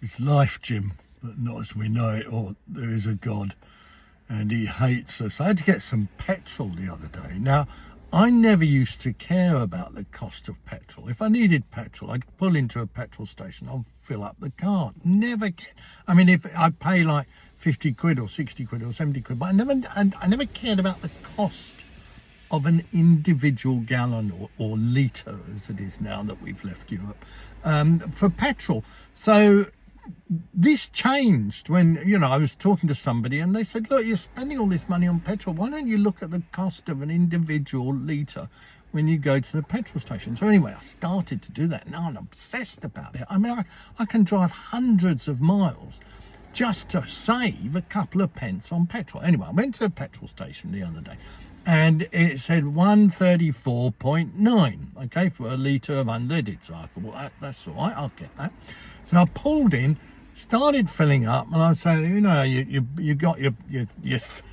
It's life, Jim, but not as we know it, or there is a God and he hates us. I had to get some petrol the other day. Now, I never used to care about the cost of petrol. If I needed petrol, I'd pull into a petrol station, I'll fill up the car. Never, I mean, if I pay like 50 quid or 60 quid or 70 quid, but I never cared about the cost of an individual gallon or litre, as it is now that we've left Europe, for petrol. So this changed when, you know, I was talking to somebody and they said, look, you're spending all this money on petrol. Why don't you look at the cost of an individual litre when you go to the petrol station? So anyway, I started to do that. Now I'm obsessed about it. I mean, I can drive hundreds of miles just to save a couple of pence on petrol. Anyway, I went to a petrol station the other day and it said 134.9, okay, for a litre of unleaded. So I thought, well, that's all right, I'll get that. So I pulled in, started filling up, and I say, you know, you got your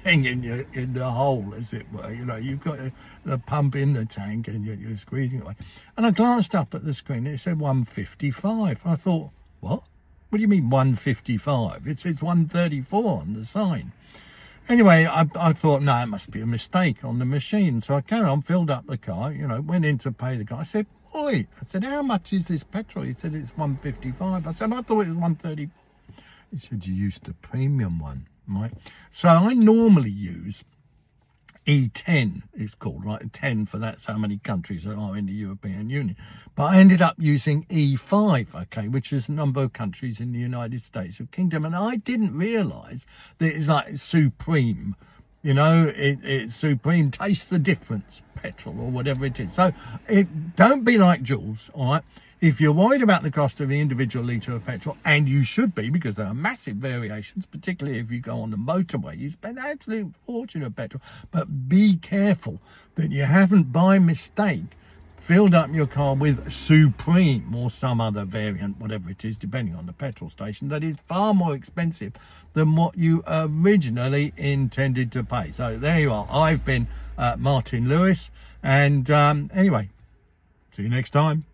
thing in the hole, as it were. You know, you've got the pump in the tank and you're squeezing it away. And I glanced up at the screen and it said 155. I thought, what? What do you mean 155? It says 134 on the sign. Anyway, I thought, no, it must be a mistake on the machine. So I carried on, filled up the car, you know, went in to pay the guy. I said, oi, I said, how much is this petrol? He said, it's 155. I said, I thought it was 134. He said, you used the premium one, right? So I normally use E10, it's called, right? 10 for that's how many countries there are in the European Union. But I ended up using E5, okay, which is the number of countries in the United States of Kingdom. And I didn't realise that it's like supreme, you know, it's supreme, taste the difference, petrol or whatever it is. So don't be like Jules, all right? If you're worried about the cost of the individual litre of petrol, and you should be, because there are massive variations, particularly if you go on the motorway, you spend an absolute fortune of petrol. But be careful that you haven't, by mistake, filled up your car with Supreme or some other variant, whatever it is, depending on the petrol station, that is far more expensive than what you originally intended to pay. So there you are. I've been Martin Lewis, and anyway, see you next time.